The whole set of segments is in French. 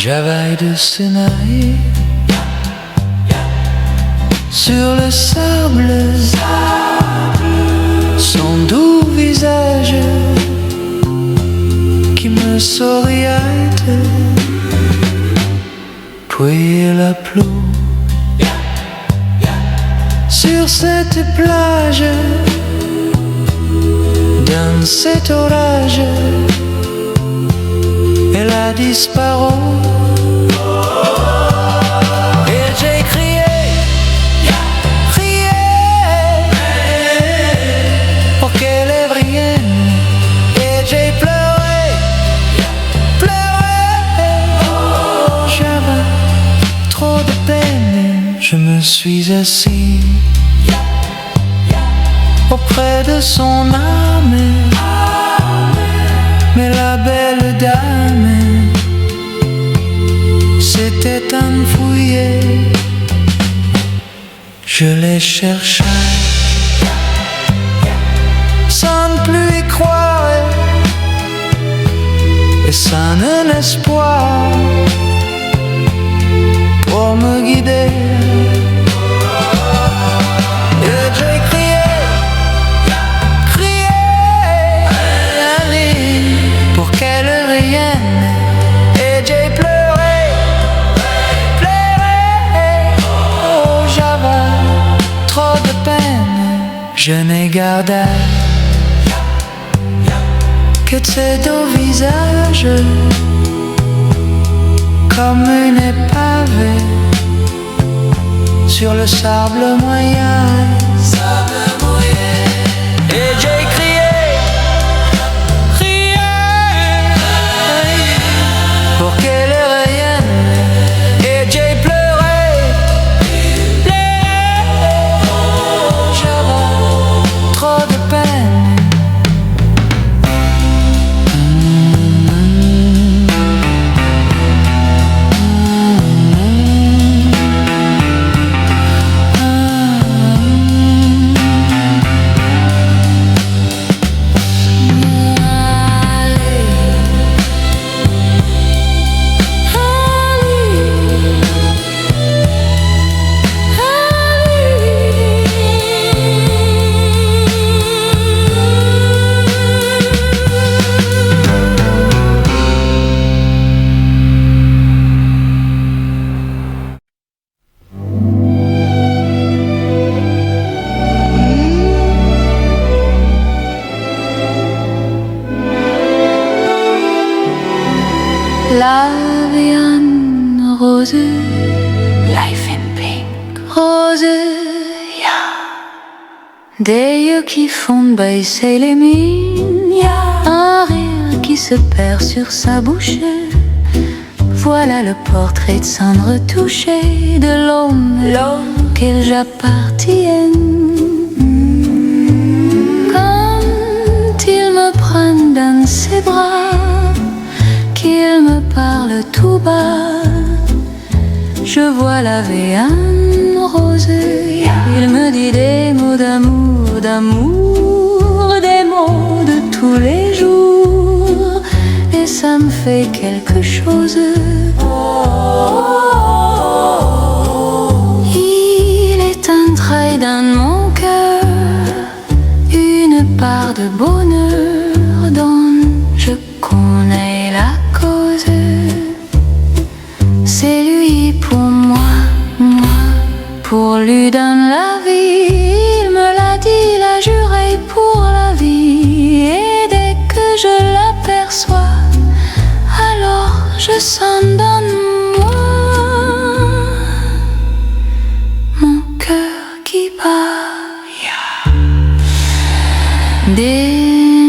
Javaille de Sinaï sur le sable, son doux visage qui me souriait, puis la pluie sur cette plage, dans cet orage, elle a disparu. Et j'ai crié, crié, pour qu'elle revienne. Et j'ai pleuré, pleuré, j'avais trop de peine. Je me suis assis auprès de son âme, mais la belle dame s'était enfouie. Je l'ai cherchée sans plus y croire et sans un espoir pour me guider. Et j'ai crié, crié, pour qu'elle revienne. Et j'ai pleuré, pleuré, oh j'avais trop de peine. Je n'ai gardé que ces deux visages comme une épave sur le sable moyen. Et j'ai crié, crié, pour qu'elle revienne. Et j'ai pleuré, pleuré, j'avais trop de peine. La vie en rose, life in pink, rose, yeah. Des yeux qui font baisser les mines, yeah. Un rire qui se perd sur sa bouche. Voilà le portrait de cendre touché de l'homme qu'elle j'appartienne. Quand il me prend dans ses bras, qu'il me parle tout bas, je vois la vie en rose. Il me dit des mots d'amour, d'amour, des mots de tous les jours, et ça me fait quelque chose. Il est entré dans mon cœur une part de bonheur dont je connais la cause. C'est lui pour moi, moi pour lui dans la vie. Il me l'a dit, l'a juré pour la vie. Et dès que je l'aperçois, alors je sens dans moi mon cœur qui bat. Des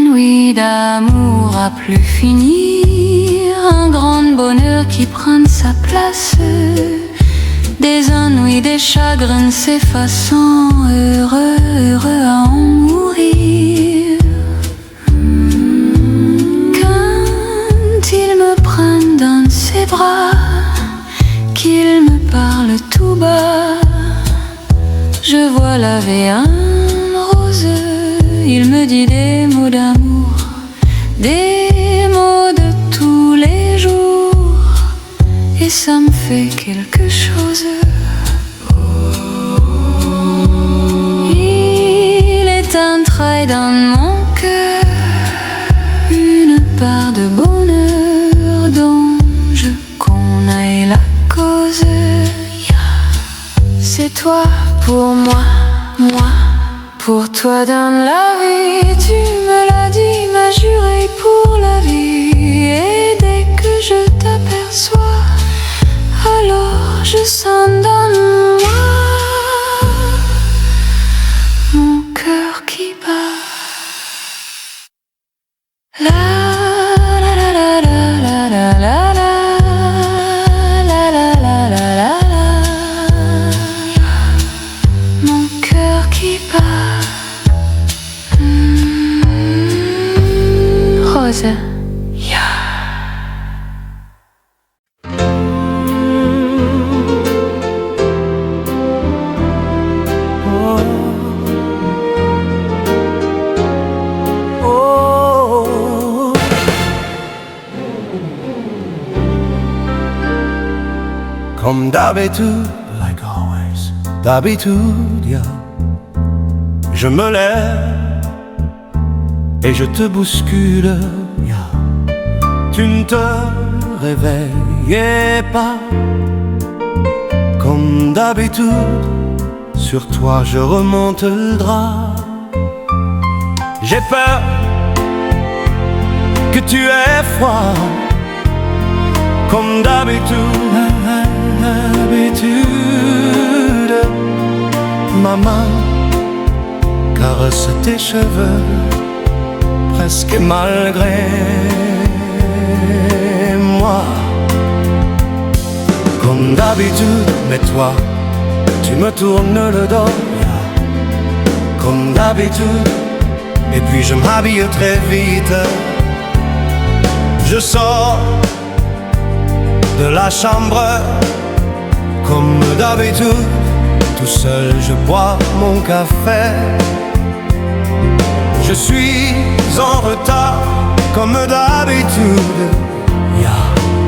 nuits d'amour à plus finir, un grand bonheur qui prend sa place, des ennuis, des chagrins s'effaçant, heureux, heureux à en mourir. Quand il me prend dans ses bras, qu'il me parle tout bas, je vois la vie en rose. Il me dit des mots d'amour, des mots de tous les jours, ça me fait quelque chose. Il est un trait dans mon cœur, une part de bonheur dont je connais la cause. C'est toi pour moi, moi pour toi dans la vie. Tu me l'as dit, m'as juré pour la vie. Et dès que je t'aperçois, alors je sens dans moi mon cœur qui bat. La la la la la la la la. Rose. Comme d'habitude, like always, d'habitude, yeah. Je me lève et je te bouscule, yeah. Tu ne te réveillais pas. Comme d'habitude, sur toi je remonte le drap. J'ai peur que tu aies froid. Comme d'habitude, ma main caresse tes cheveux, presque malgré moi. Comme d'habitude, mais toi, tu me tournes le dos. Comme d'habitude, et puis je m'habille très vite. Je sors de la chambre, comme d'habitude, tout seul je bois mon café. Je suis en retard, comme d'habitude, yeah.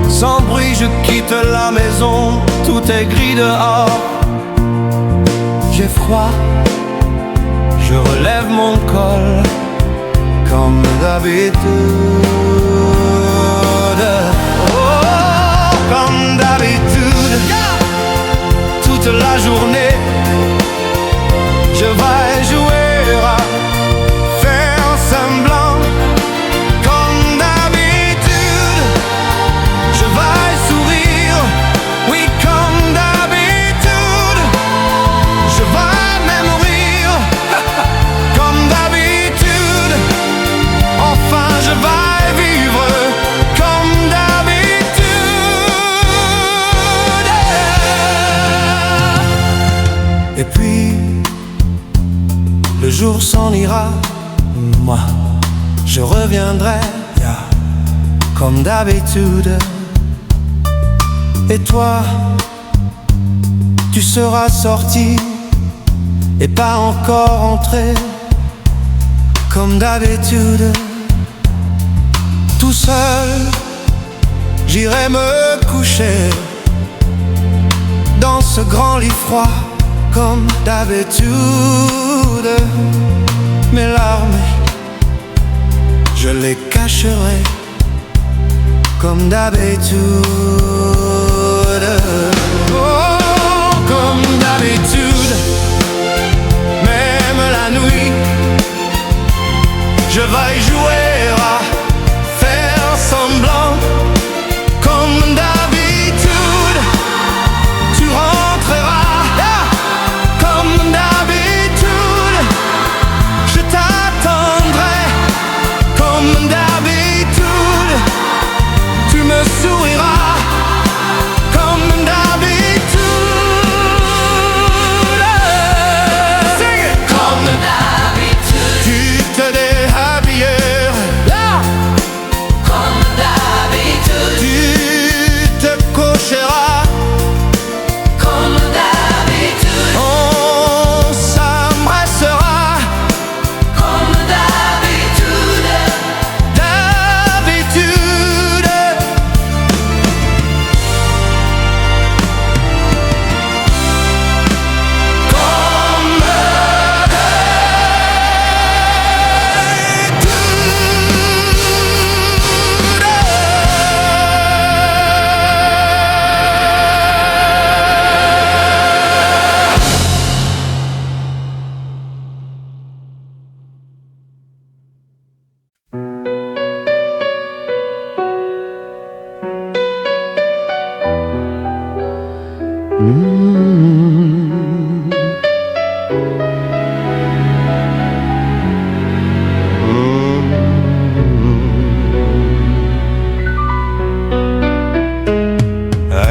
Sans bruit je quitte la maison, tout est gris dehors. J'ai froid, je relève mon col, comme d'habitude. Comme d'habitude, toute la journée, je vais jouer à faire semblant. Comme d'habitude, je vais sourire. Oui, comme d'habitude, je vais même rire. Comme d'habitude, enfin je vais vivre. Comme d'habitude. Et puis, le jour s'en ira, moi, je reviendrai, yeah, comme d'habitude. Et toi, tu seras sorti et pas encore entré, comme d'habitude. Tout seul, j'irai me coucher dans ce grand lit froid, comme d'habitude. Mes larmes, je les cacherai, comme d'habitude. Oh, comme d'habitude, même la nuit, je vais jouer à faire semblant. Comme d'habitude, tu rentreras, yeah. Comme d'habitude, je t'attendrai. Comme d'habitude, tu me souriras. Comme d'habitude, comme d'habitude, tu te déshabilleras.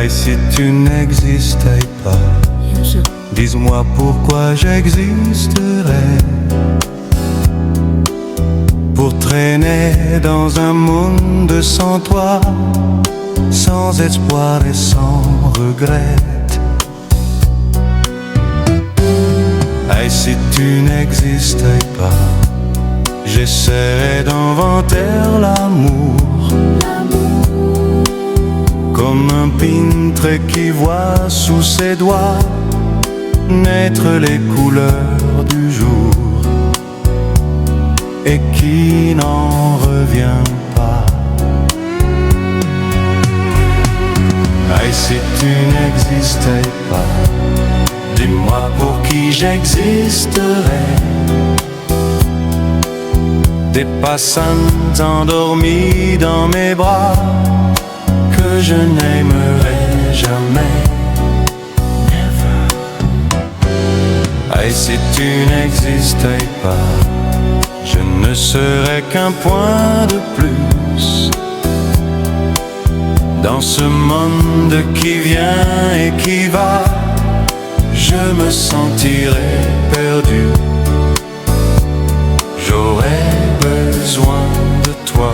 Et si tu n'existais pas, dis-moi pourquoi j'existerais. Pour traîner dans un monde sans toi, sans espoir et sans regret. Et si tu n'existais pas, j'essaierais d'inventer l'amour. Comme un peintre qui voit sous ses doigts naître les couleurs du jour et qui n'en revient pas. Et si tu n'existais pas, dis-moi pour qui j'existerais. Des passants endormis dans mes bras que je n'aimerai jamais. Et si tu n'existais pas, je ne serais qu'un point de plus dans ce monde qui vient et qui va. Je me sentirais perdu. J'aurais besoin de toi.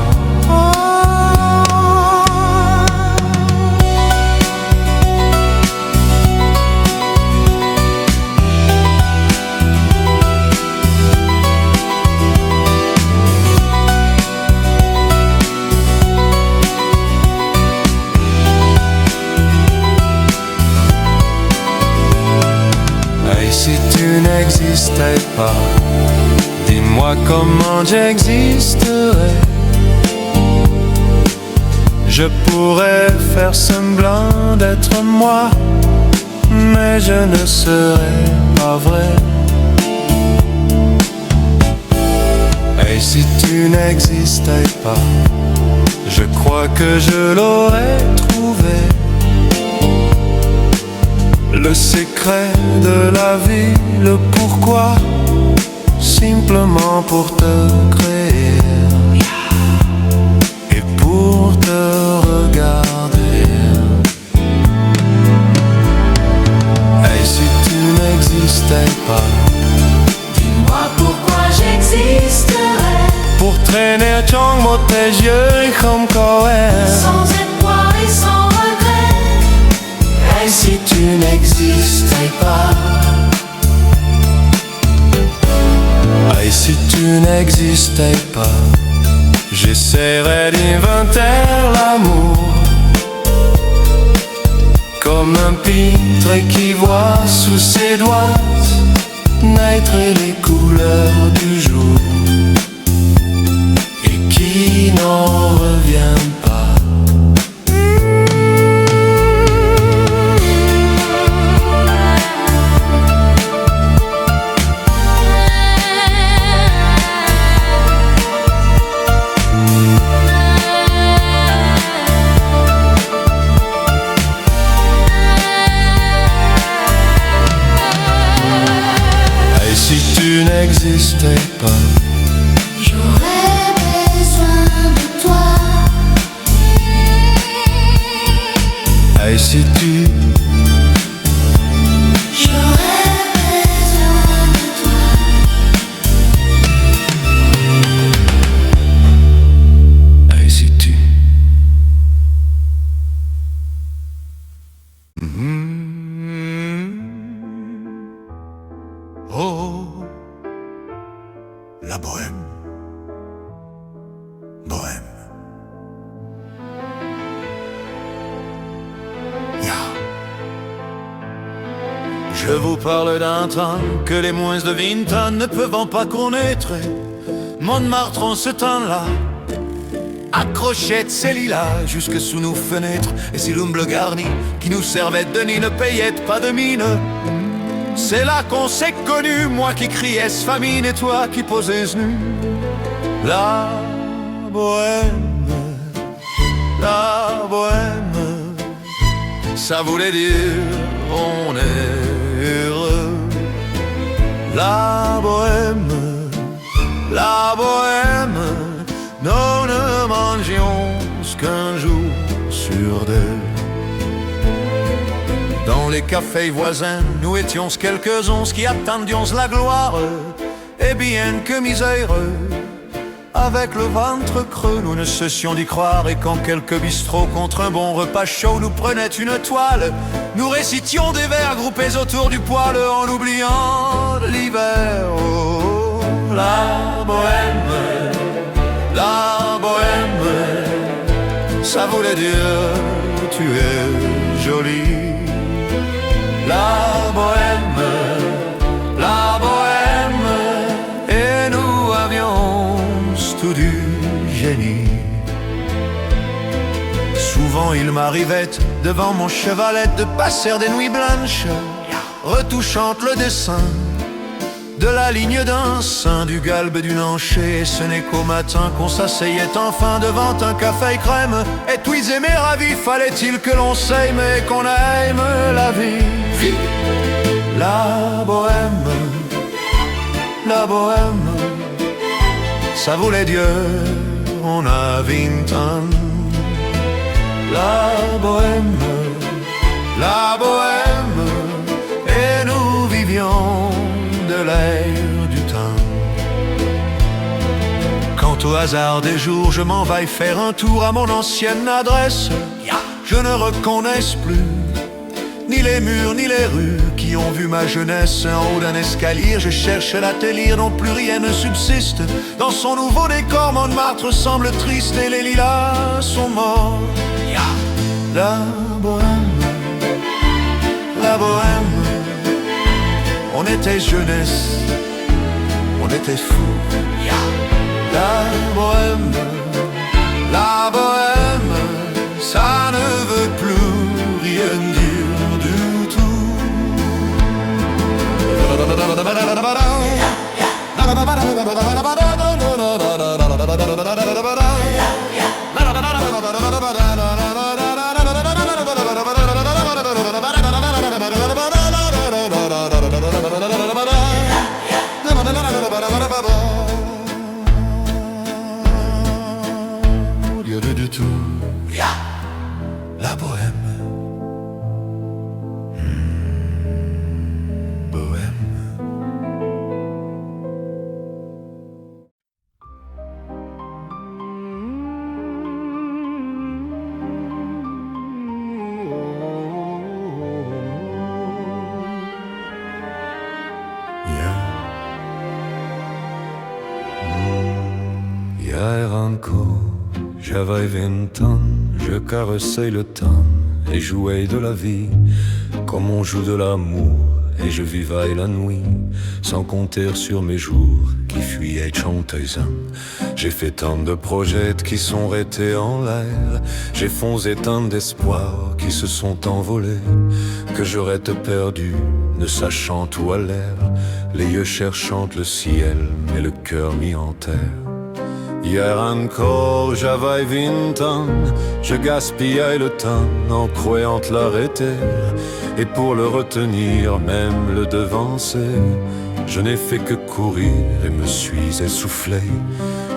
Et si tu n'existais pas, dis-moi comment j'existerais. Je pourrais faire semblant d'être moi, mais je ne serais pas vrai. Et si tu n'existais pas, je crois que je l'aurais trouvé. Le secret de la vie, le pourquoi, simplement pour te créer et pour te regarder. Et si tu n'existais pas, dis-moi pourquoi j'existerais. Pour traîner trong một thế giới không có em. Sans espoir et sans regret. Et si tu n'existais pas, et si tu n'existais pas, j'essaierais d'inventer l'amour. Comme un peintre qui voit sous ses doigts naître les couleurs du jour et qui n'en revient pas. Tu n'existais pas, j'aurais besoin de toi. Et si tu, j'aurais besoin de toi. et si tu. Oh, la bohème, bohème. Ya. Je vous parle d'un temps que les moins de 20 ans ne peuvent pas connaître. Montmartre en ce temps-là accrochait de ses lilas jusque sous nos fenêtres. Et si l'humble garni qui nous servait de nid ne payait pas de mine. C'est là qu'on s'est connus, moi qui criais famine et toi qui posais nu. La bohème, ça voulait dire on est heureux. La bohème, nous ne mangions qu'un jour sur deux. Dans les cafés voisins, nous étions quelques-uns qui attendions la gloire. Et bien que miséreux, avec le ventre creux, nous ne cessions d'y croire. Et quand quelques bistrots contre un bon repas chaud nous prenaient une toile, nous récitions des vers groupés autour du poêle en oubliant l'hiver. Oh, la bohème, ça voulait dire tu es jolie. La bohème, et nous avions tout du génie. Souvent il m'arrivait devant mon chevalet de passer des nuits blanches, retouchant le dessin de la ligne d'un sein, du galbe d'une hanchée. Et ce n'est qu'au matin qu'on s'asseyait enfin devant un café crème. Épuisé mais ravi, fallait-il que l'on s'aime et qu'on aime la vie. La bohème, ça voulait dire on a 20 ans. La bohème, et nous vivions de l'air du temps. Quant au hasard des jours, je m'en vais faire un tour à mon ancienne adresse. Je ne reconnais plus ni les murs ni les rues qui ont vu ma jeunesse. En haut d'un escalier, je cherche l'atelier dont plus rien ne subsiste. Dans son nouveau décor, Montmartre semble triste et les lilas sont morts. La bohème, on était jeunesse, on était fous. La bohème, ça ne veut plus rien dire du tout. La bohème, Hier encore, j'avais 20 ans, je caressais le temps et jouais de la vie comme on joue de l'amour. Et je vivais la nuit sans compter sur mes jours qui fuyaient chantaisant. J'ai fait tant de projets qui sont restés en l'air. J'ai foncé tant d'espoirs qui se sont envolés, que j'aurais te perdu, ne sachant où à l'air, les yeux cherchant le ciel, mais le cœur mis en terre. Hier encore, j'avais 20 ans, je gaspillais le temps en croyant l'arrêter. Et pour le retenir, même le devancer, je n'ai fait que courir et me suis essoufflé.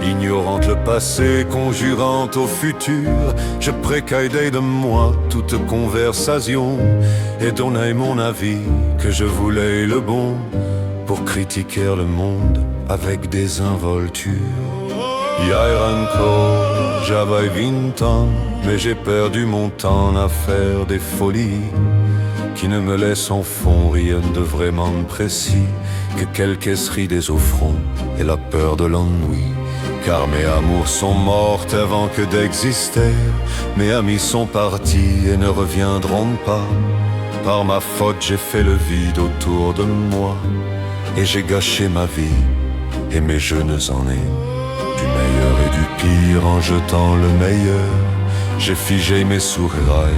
Ignorant le passé, conjurant au futur, je précaidais de moi toute conversation et donnais mon avis que je voulais le bon pour critiquer le monde avec des involtures. Hier encore, j'avais 20 ans, mais j'ai perdu mon temps à faire des folies qui ne me laissent en fond rien de vraiment précis que quelques esseries des offrandes et la peur de l'ennui. Car mes amours sont mortes avant que d'exister, mes amis sont partis et ne reviendront pas. Par ma faute j'ai fait le vide autour de moi, et j'ai gâché ma vie et mes jeunes années. Du meilleur et du pire en jetant le meilleur, j'ai figé mes sourires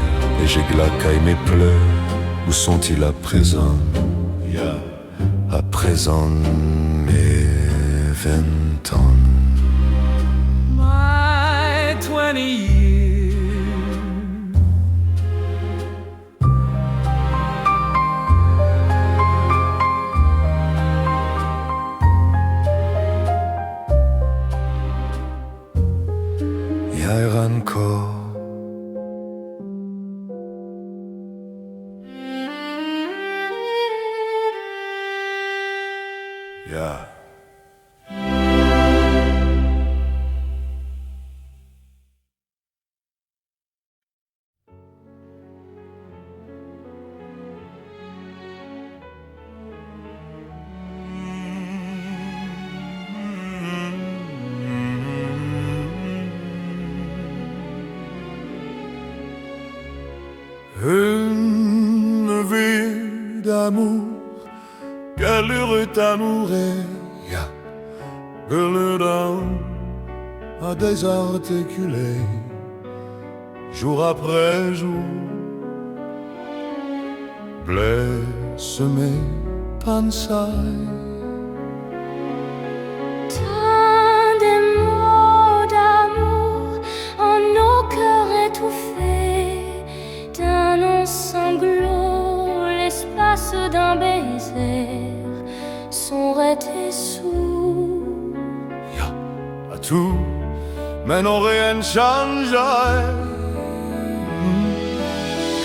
et j'ai glaqué mes pleurs. Où sont-ils à présent? À présent mes 20 ans. My 20 years Yeah. Une vie d'amour, quel heureux amour est que le dame a désarticulé jour après jour, blesse mes pensailles. Tant des mots d'amour en nos cœurs étouffés, d'un long sanglot, l'espace d'un baiser sont restés sourds. À tout, mais non rien ne change.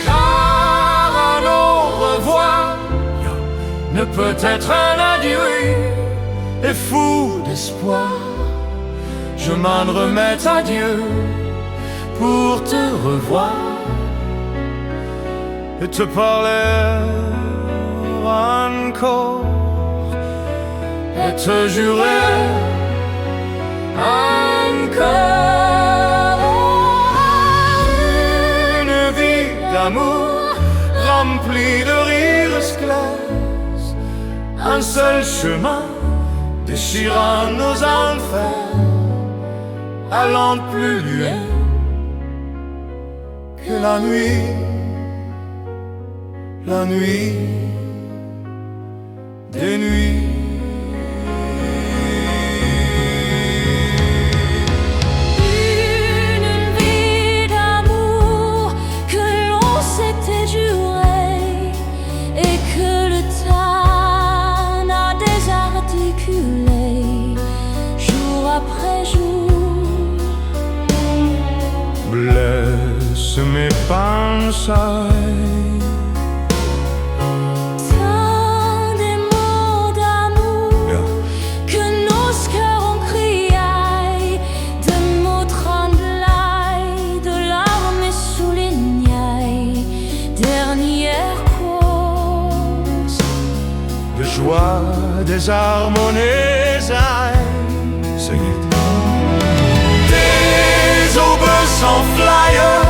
Car un au revoir ne peut être un adieu. Et fou d'espoir, je m'en remets à Dieu pour te revoir et te parler encore et te jurer encore une vie d'amour remplie de rires clairs, un seul chemin déchirant nos enfers, allant plus loin que la nuit des nuits. Une vie d'amour que l'on s'était juré et que le temps n'a désarticulé jour après jour. Blesse mes pensailles. Joie désharmonisée, des aubes sans flyer,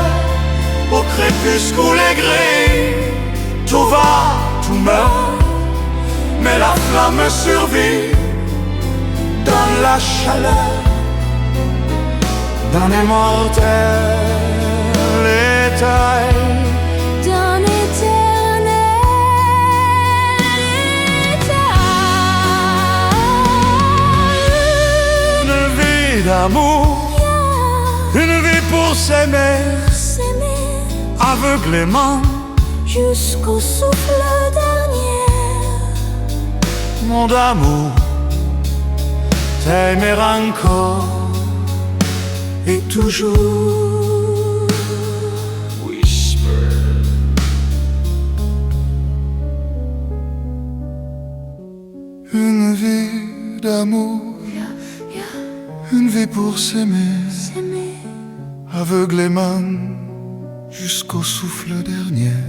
au crépuscule aigri, tout va, tout meurt, mais la flamme survit dans la chaleur d'un immortel état. D'un éternel d'amour, une vie pour s'aimer, aveuglément jusqu'au souffle dernier. Mon amour, t'aimer encore et toujours. Whisper. Une vie d'amour, une vie pour s'aimer, aveuglément jusqu'au souffle dernier.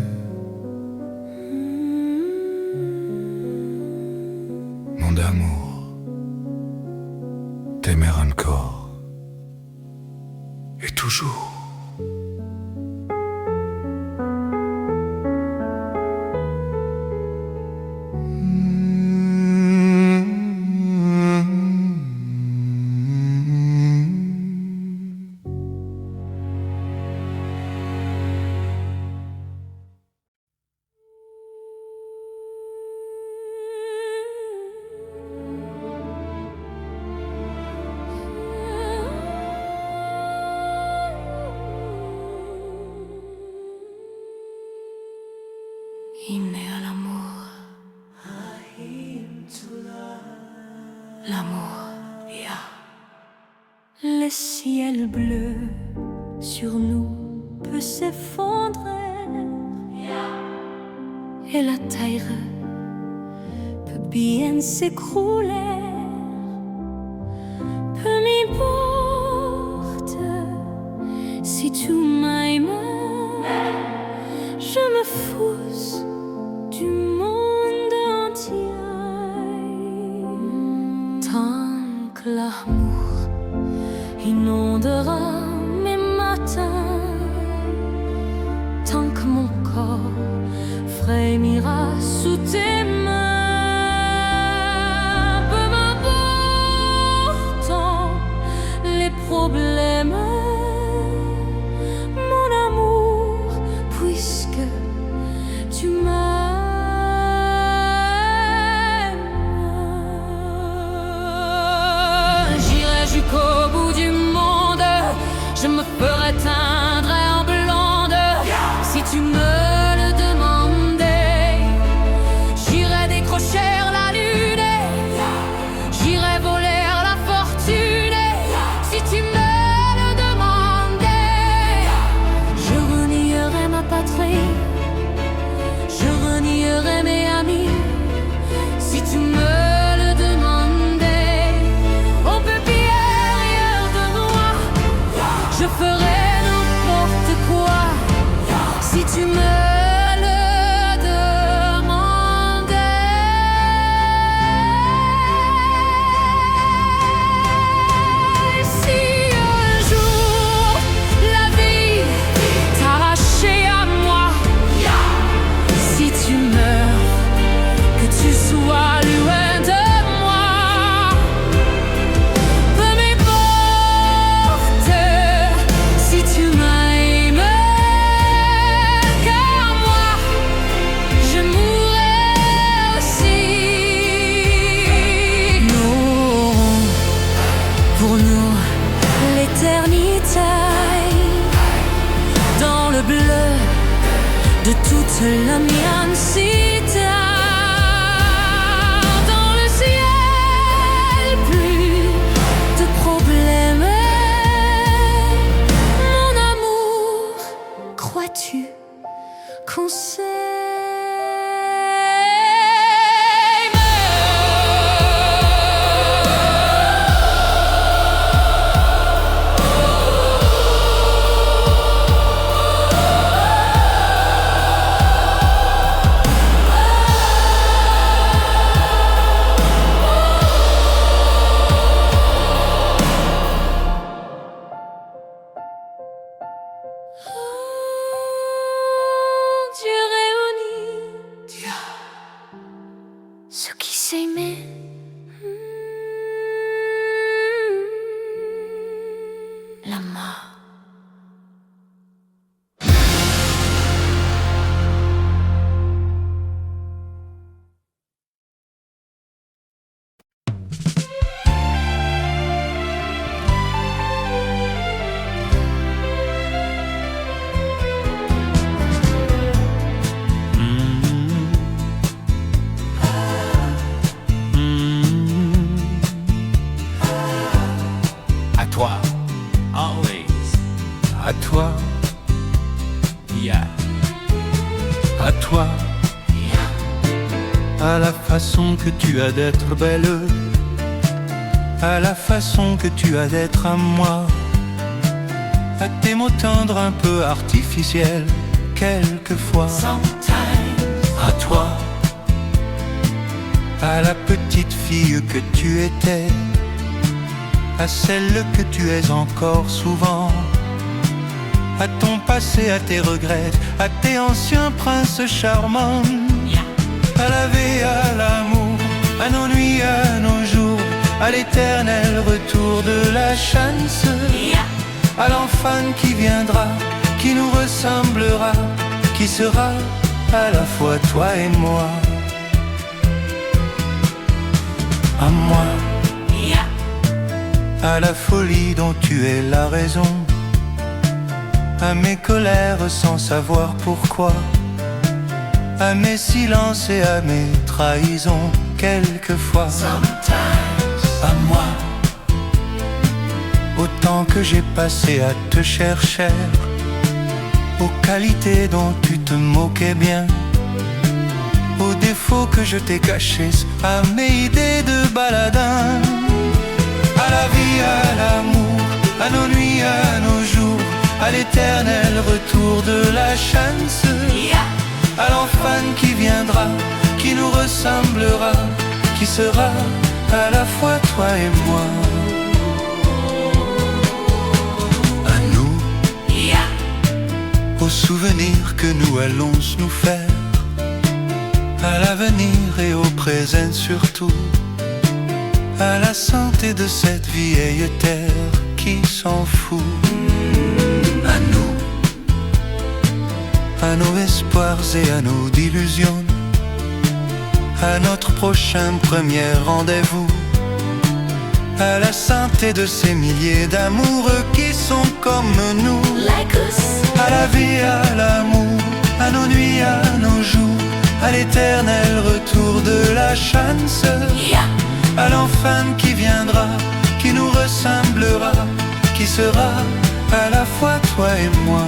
Mon amour, t'aimer encore et toujours. Hymne à l'amour. L'amour, le ciel bleu sur nous peut s'effondrer et la terre peut bien s'écrouler. Peu m'importe si tu m'aimes, je me fous du monde entier. Tant que l'amour inondera mes matins, tant que mon corps frémira sous tes mains, peu m'importe les problèmes, mon amour, puisque tu m'aimes. J'irai jusqu'au bout du monde, je me ferai teindre en blonde si tu me le demandais. J'irai décrocher la lune, j'irai voler la fortune si tu me le demandais. Je renierai ma patrie, je renierai mes amis si tu me le demandais. On peut bien rire de moi, je ferai n'importe quoi si tu me le demandais. Si un jour la vie t'arrachait à moi, si tu meurs, que tu sois loin de moi, peu m'importe si tu m'aimes, car moi je mourrai aussi. Nous aurons pour nous l'éternité dans le bleu de toute l'immensité. Dans le ciel, plus de problèmes. Mon amour, crois-tu qu'on s'aime? Dieu réunit ceux qui s'aimaient. La mort. À toi, always. À toi, yeah. À toi, à la façon que tu as d'être belle, à la façon que tu as d'être à moi, à tes mots tendres un peu artificiels, quelquefois. À toi, à la petite fille que tu étais, à celle que tu es encore souvent, à ton passé, à tes regrets, à tes anciens princes charmants, à la vie, à l'amour, à nos nuits, à nos jours, à l'éternel retour de la chance, à l'enfant qui viendra, qui nous ressemblera, qui sera à la fois toi et moi. À moi, à la folie dont tu es la raison, à mes colères sans savoir pourquoi, à mes silences et à mes trahisons quelquefois. À moi, autant que j'ai passé à te chercher, aux qualités dont tu te moquais bien, aux défauts que je t'ai cachés, à mes idées de baladin. À la vie, à l'amour, à nos nuits, à nos jours, à l'éternel retour de la chance. À l'enfant qui viendra, qui nous ressemblera, qui sera à la fois toi et moi. À nous, aux souvenirs que nous allons nous faire, à l'avenir et au présent surtout, à la santé de cette vieille terre qui s'en fout. À nous, à nos espoirs et à nos illusions, à notre prochain premier rendez-vous, à la santé de ces milliers d'amoureux qui sont comme nous. À la vie, à l'amour, à nos nuits, à nos jours, à l'éternel retour de la chance. À l'enfant qui viendra, qui nous ressemblera, qui sera à la fois toi et moi.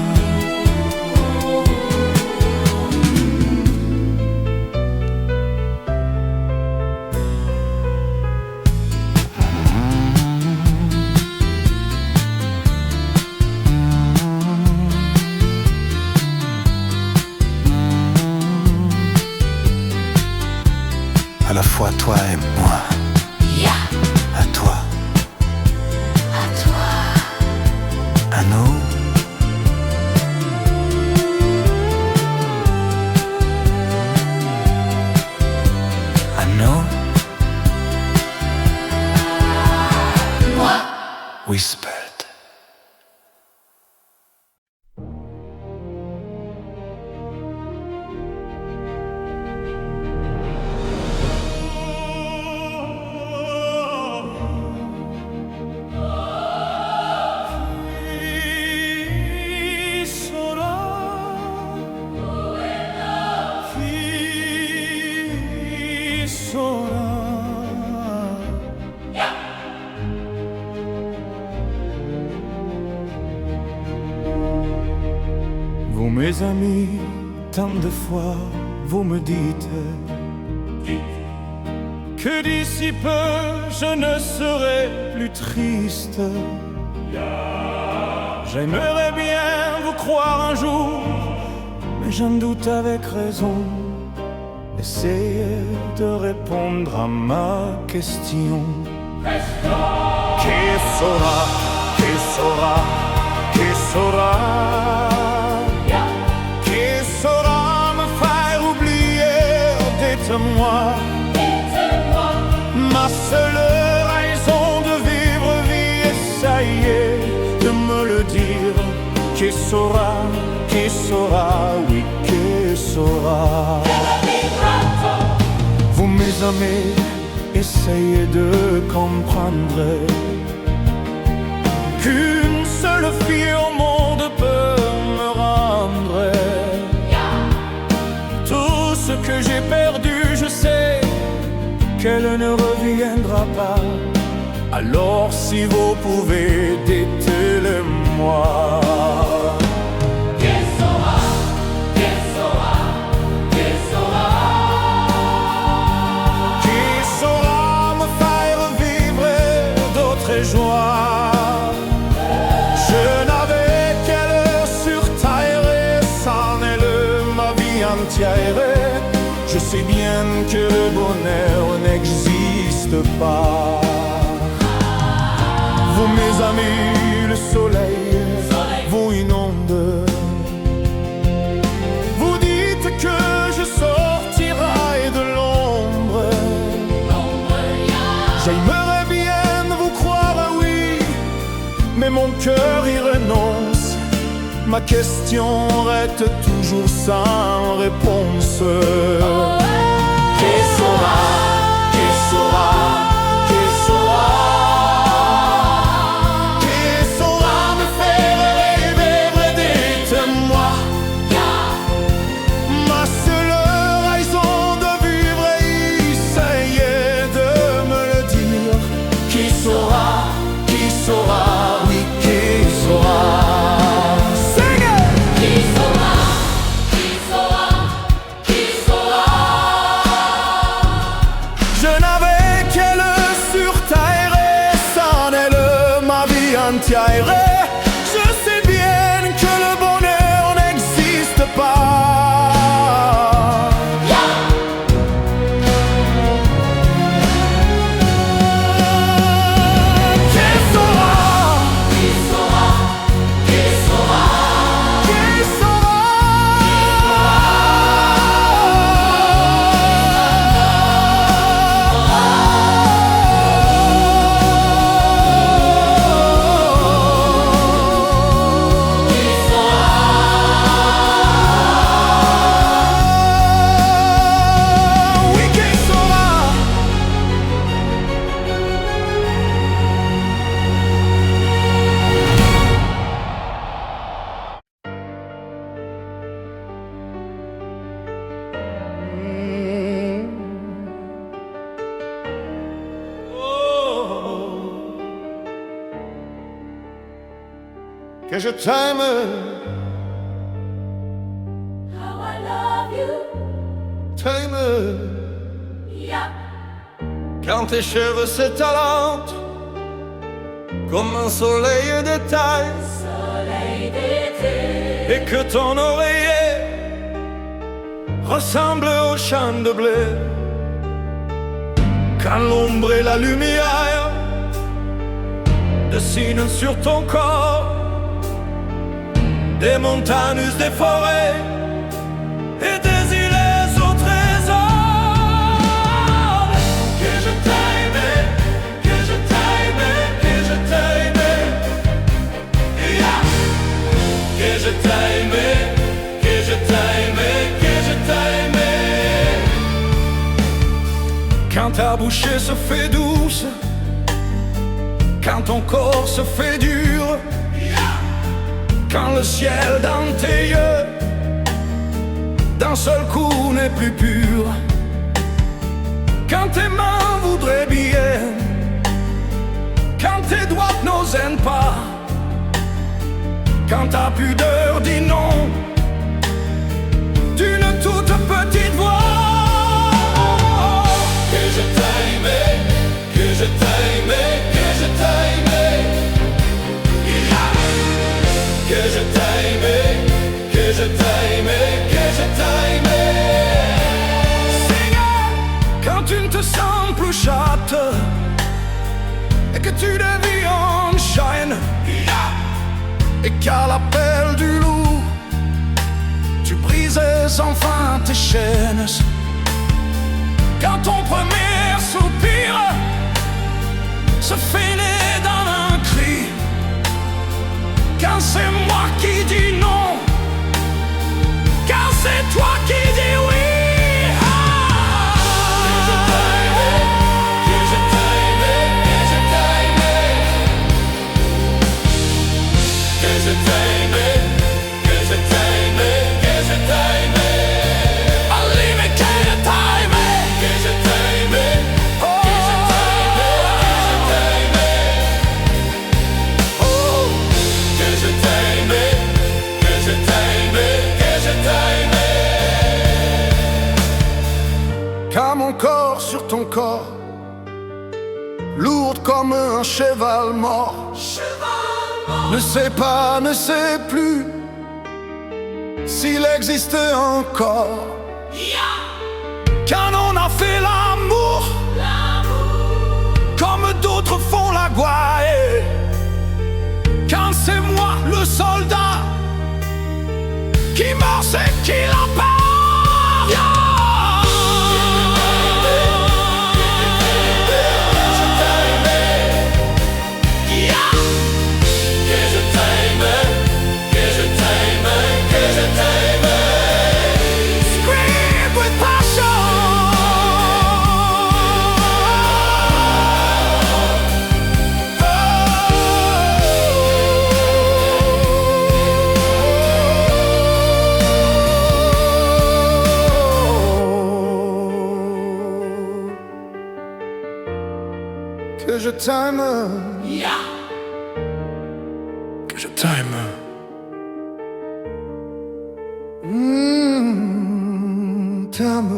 À la fois toi et moi. À toi. À toi. À nous. À nous. Moi. Whispered. Vous mes amis, tant de fois vous me dites que d'ici peu je ne serai plus triste. J'aimerais bien vous croire un jour, mais j'en doute avec raison. Essayez de répondre à ma question. Qui saura, qui saura, qui saura, qui saura me faire oublier, dites-moi, ma seule raison de vivre, vie, essayez de me le dire. Qui saura, oui, qui saura. Vous mes amis, essayez de comprendre qu'une seule fille au monde peut me rendre tout ce que j'ai perdu. Je sais qu'elle ne reviendra pas. Alors si vous pouvez, dites-le-moi. Joie. Je n'avais qu'elle sur terre et sans elle ma vie entière. Je sais bien que le bonheur n'existe pas. Vous mes amis, le soleil vous inonde. Vous dites que je sortirai de l'ombre. J'aimerais bien vous croire, oui, mais mon cœur y renonce. Ma question reste toujours sans réponse. Qui saura, qui saura, qui saura, qui saura me faire rêver, dites-moi. Ma seule raison de vivre, essayez de me le dire. Qui saura, oui, qui saura. Sing it! Qui saura, qui saura, qui saura. aussi aéré. Je sais bien que le bonheur n'existe pas. Que je t'aime, How I love you, t'aime. yeah. Quand tes cheveux s'étalent comme un soleil d'été, Soleil d'été, et que ton oreiller ressemble au champ de blé. Quand l'ombre et la lumière dessinent sur ton corps des montagnes, des forêts et des îles au trésor. Que je t'aime, que je t'aime, que je t'aime, yeah. Que je t'aime, que je t'aime, que je t'aime. Quand ta bouche se fait douce, quand ton corps se fait dur, quand le ciel dans tes yeux d'un seul coup n'est plus pur, quand tes mains voudraient bien, quand tes doigts n'osent pas, quand ta pudeur dit non d'une toute petite voix. Que je t'aime, que je t'aime, que je t'aime. Que je t'aime, que je t'aime, que je t'aime. Seigneur, quand tu ne te sens plus chatte et que tu deviens en chaîne, et qu'à l'appel du loup tu brises enfin tes chaînes. Quand ton premier soupir se finit dans un cri, quand c'est moi qui dis non, quand c'est toi qui dis oui. Que je t'aime, que je t'aime, que je t'aime. Que je t'aime, que je t'aime, que je t'aime. Allez, mais que je t'aime, que je t'aime, que je t'aime, que je t'aime. Que je t'aime, que je t'aime. Car mon corps sur ton corps, lourde comme un cheval mort, ne sait pas, ne sait plus s'il existe encore. Quand on a fait l'amour, comme d'autres font la gouaille, quand c'est moi le soldat qui meurt, c'est qui la part. Que je t'aime, que je t'aime. T'aime.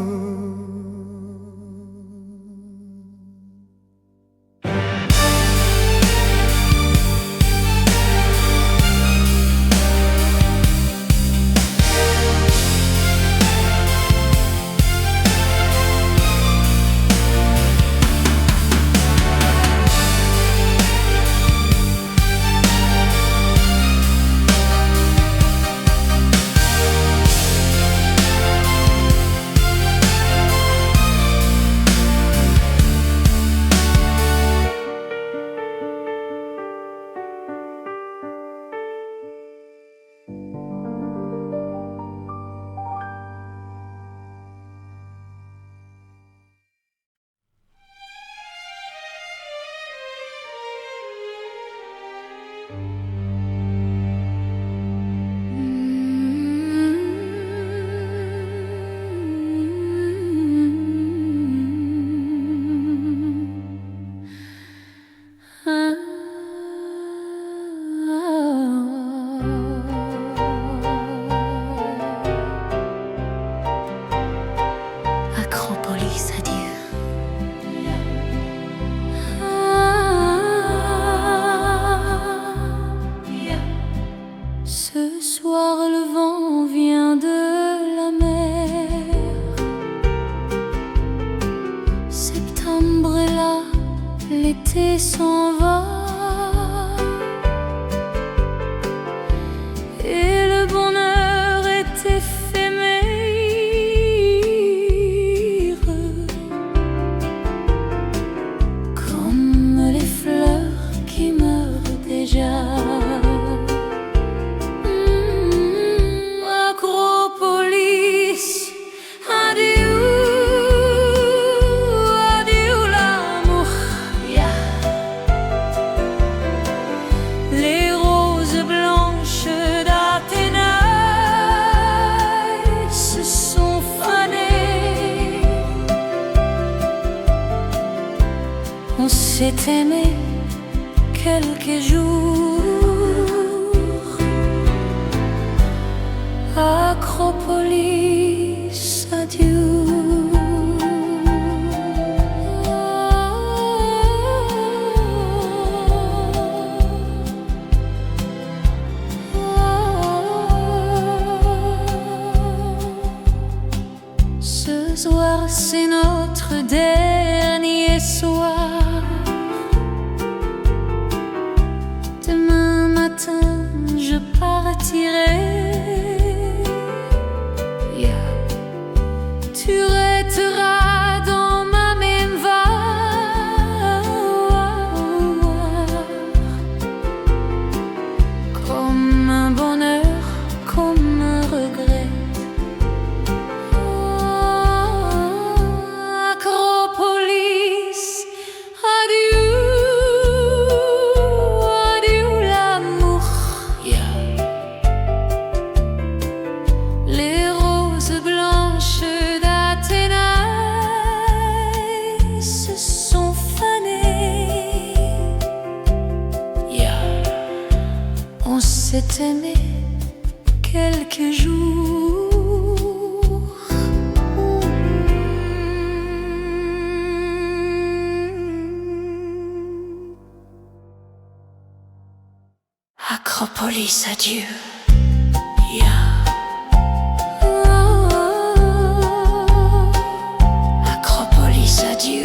été s'en va et le bonheur est éphémère, comme les fleurs qui meurent déjà. Acropolis, adieu, adieu l'amour, yeah. Les roses blanches d'Athénaï se sont fanées. On s'est aimé quelques jours. Acropolis, adieu. Ce soir, c'est notre dernier soir. Demain matin, je partirai. Tu resteras dans ma mémoire comme un bonheur, comme un regret. Acropolis, adieu, adieu l'amour, yeah. Les roses blanches d'Athénaï se sont fanées, yeah. On s'est aimé quelques jours. Acropolis, adieu, yeah. Acropolis, adieu.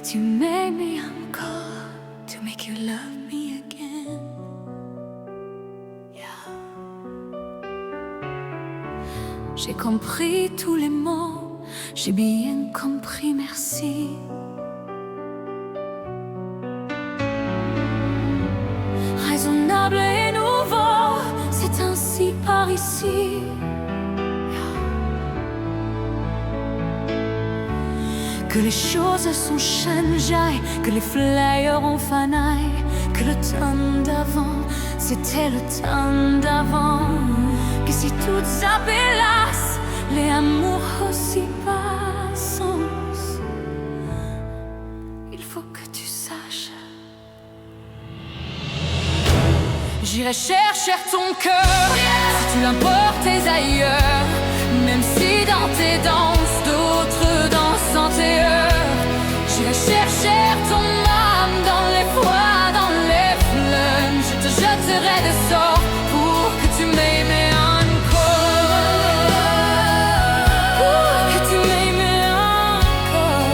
Tu m'aimes encore, to make you love me again, yeah. J'ai compris tous les mots, j'ai bien compris, merci. Raisonnable et nouveau, c'est ainsi par ici. Que les choses s'enchaînent, que les fleurs ont fané, que le temps d'avant, c'était le temps d'avant. Que si tout s'appelasse, les amours aussi passent. Il faut que tu saches. J'irai chercher ton cœur, si tu l'emportais ailleurs. Même si dans tes danses, d'autres dansent en tes heures. J'irai chercher ton âme dans les froids, dans les fleuves. Je te jetterai des sorts pour que tu m'aimes encore. Pour que tu m'aimes encore.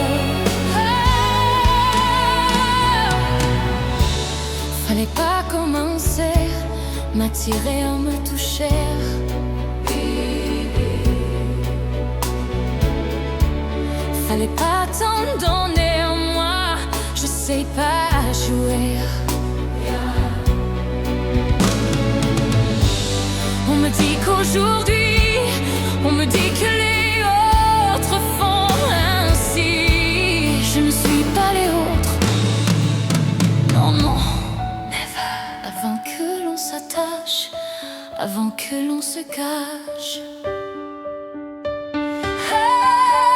Fallait pas commencer, m'attirer en me toucher. Fallait pas t'en donner en moi, je sais pas jouer. On me dit qu'aujourd'hui, on me dit que les autres font ainsi. Je ne suis pas les autres. Non, non, never. Avant que l'on s'attache, avant que l'on se cache. Hey!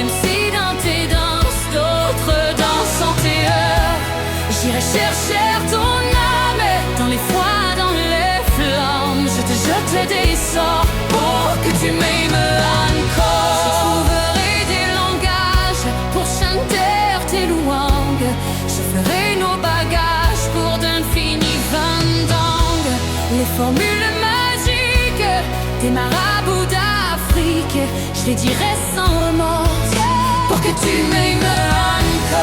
même si dans tes danses d'autres dansent en tes heures. J'irai chercher ton âme dans les froids, dans les flammes. Je te jeterai des sorts pour que tu m'aimes encore. Je trouverai des langages pour chanter tes louanges. Je ferai nos bagages pour d'infinis vendanges. Les formules magiques des marabouts d'Afrique, je les dirai sans remords pour que tu m'aimes encore.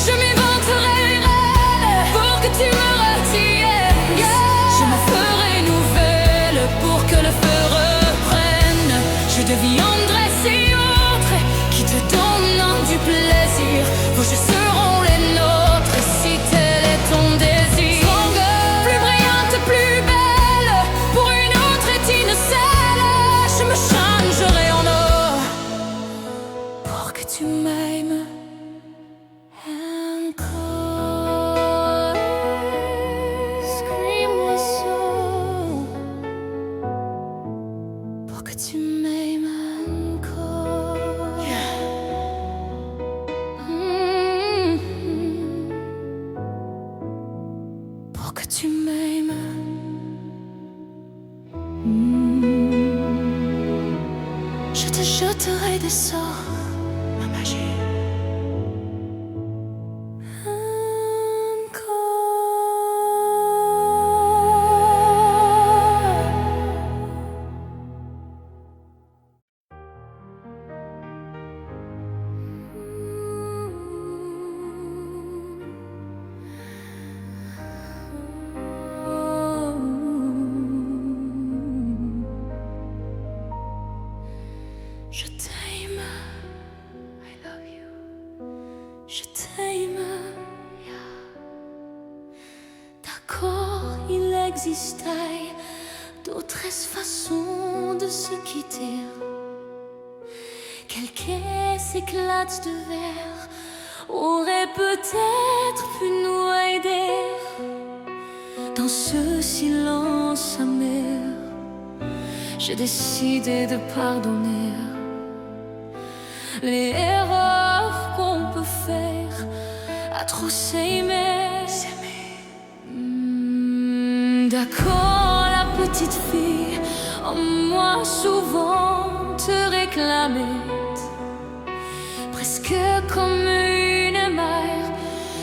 Je m'inventerai reine pour que tu me retiennes. Je me ferai nouvelle pour que le feu reprenne. Je deviendrai si autre qui te donnent du plaisir. Vos jeux seront les nôtres si tel est ton désir. Plus brillante, plus belle, pour une autre étincelle. Je me changerai en or pour que tu m'aimes encore. Scream my soul pour que tu m'aimes encore. Pour que tu m'aimes. Je te jeterai des sorts, ma magie. Je t'aime, I love you. Je t'aime, yeah. D'accord, il existait d'autres façons de se quitter. Quelques éclats de verre auraient peut-être pu nous aider dans ce silence amer. J'ai décidé de pardonner les erreurs qu'on peut faire à trop s'aimer. D'accord, la petite fille en moi souvent te réclamait, presque comme une mère.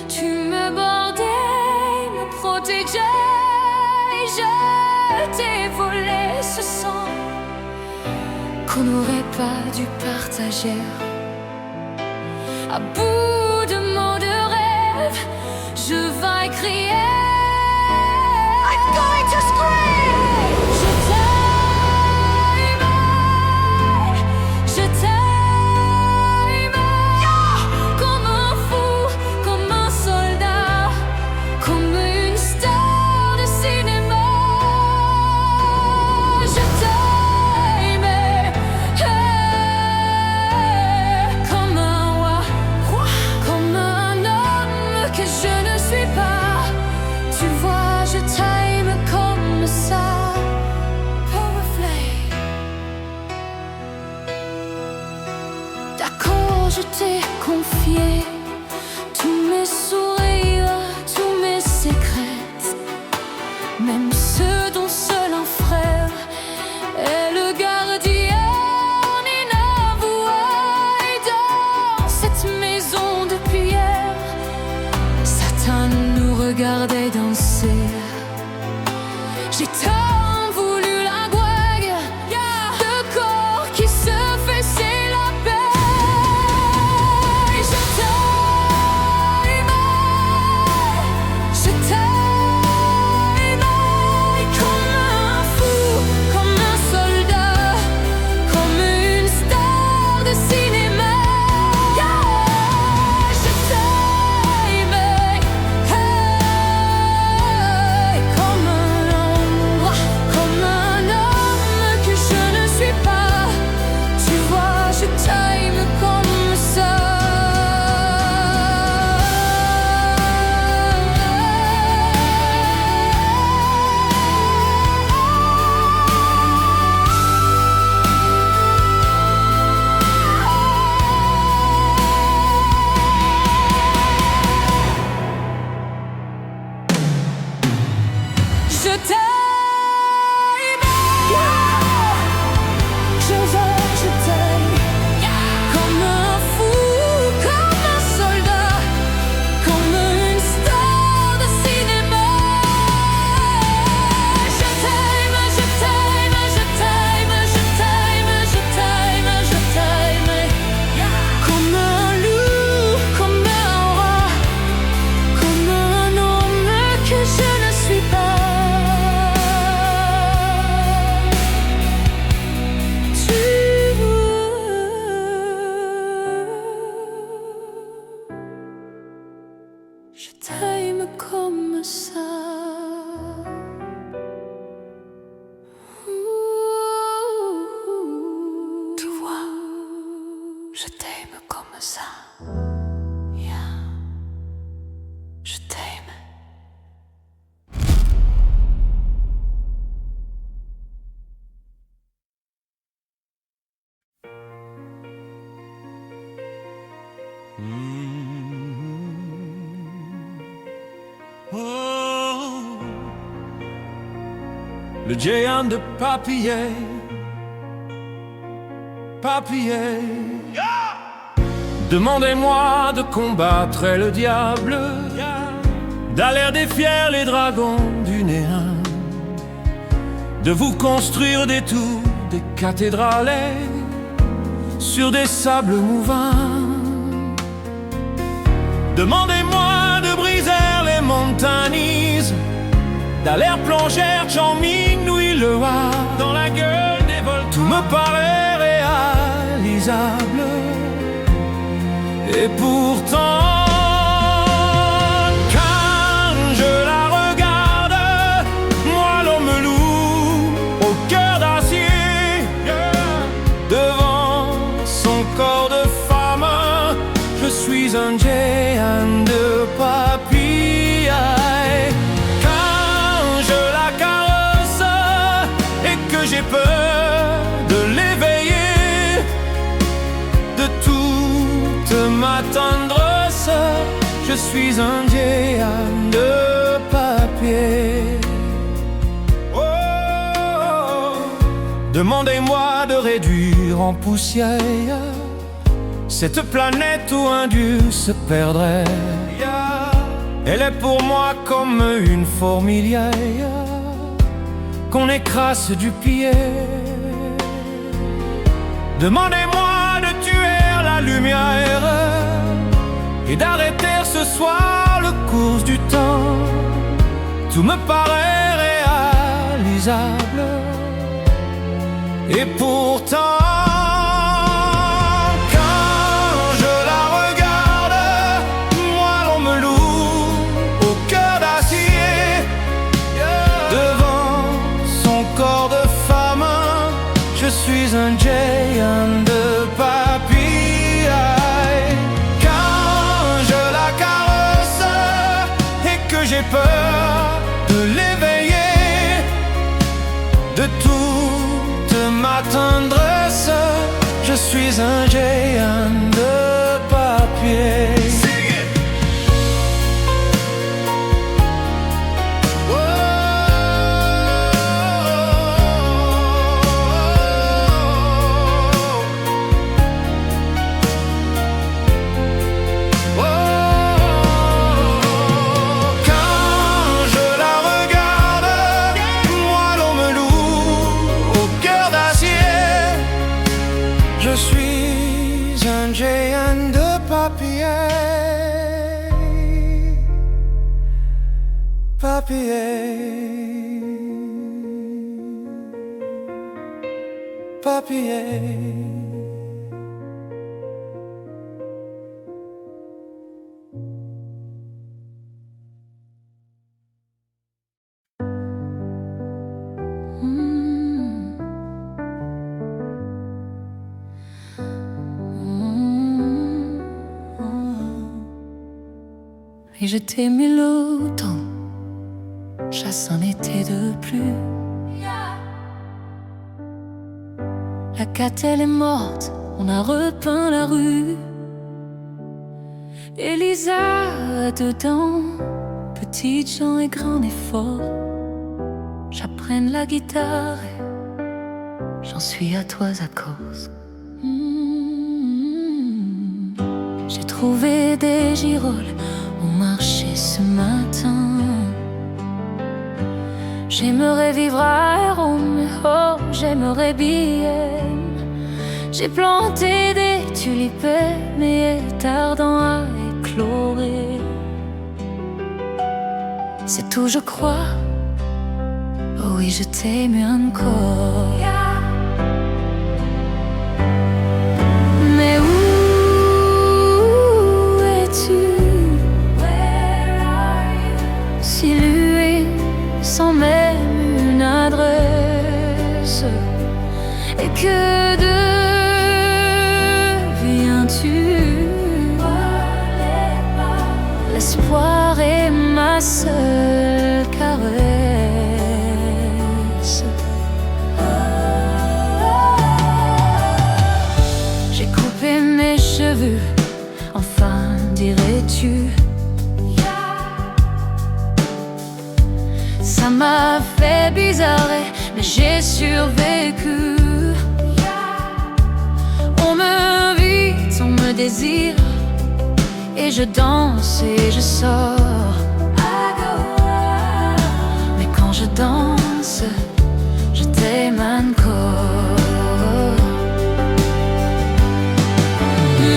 Tu me bordais, me protégeais. Je t'ai volé ce sang qu'on n'aurait pas dû partager. À bout de mots de rêve, je vais crier. I'm going to scream. Je t'aime, je t'aime, comme un fou, comme un soldat, comme une star de cinéma. Je t'aime, comme un roi, comme un homme que je ne suis pas. Tu vois, je t'aime comme ça. Powerflay. D'accord, je t'ai confié tous mes sourires, tous mes secrets, même ceux dont seul un frère est le gardien inavoué. Dans cette maison de pierre, Satan nous regardait danser. J'ai tant voulu la gouaille, de corps qui se fait, c'est la paix. Je t'aime, comme un fou, comme un soldat, comme une star de cinéma. Je t'aime, comme un homme, comme ça. Tu vois, je t'aime comme ça. Yeah. Je t'aime. Oh, le géant de papier, papier. Demandez-moi de combattre le diable, d'aller défier les dragons du néant, de vous construire des tours, des cathédrales sur des sables mouvants. Demandez-moi de briser les montagnes, d'aller plonger Chongming, le dans la gueule des volcans. Tout me paraît réalisable, et pourtant, quand je la regarde, moi l'homme loup au cœur d'acier, devant son corps de femme, je suis un géant de papier. Quand je la caresse et que j'ai peur de l'éveiller, de toute ma tendresse, je suis un géant de papier. Oh, demandez-moi de réduire en poussière cette planète où un dieu se perdrait. Elle est pour moi comme une fourmilière qu'on écrase du pied. Demandez-moi de tuer la lumière et d'arrêter ce soir le cours du temps. Tout me paraît réalisable, et pourtant, je suis un géant de papier. Quand je la caresse et que j'ai peur de l'éveiller, de toute ma tendresse, je suis un géant de papier. Je suis un géant de papier, papier, papier. Et je t'aimais l'automne, chasse un été de pluie. La catelle est morte, on a repeint la rue. Elisa, dedans, petite gens et grand effort. J'apprenne la guitare, j'en suis à trois accords. J'ai trouvé des girolles au marché ce matin. J'aimerais vivre à Rome, oh, j'aimerais bien. J'ai planté des tulipes, mais tardant à éclorer. C'est tout, je crois. Oh oui, je t'aime encore. Mais où es-tu? que deviens-tu? L'espoir est ma seule caresse. J'ai coupé mes cheveux, enfin dirais-tu. Ça m'a fait bizarre, mais j'ai survécu. On me vit, on me désire, et je danse et je sors. Mais quand je danse, je t'aime encore.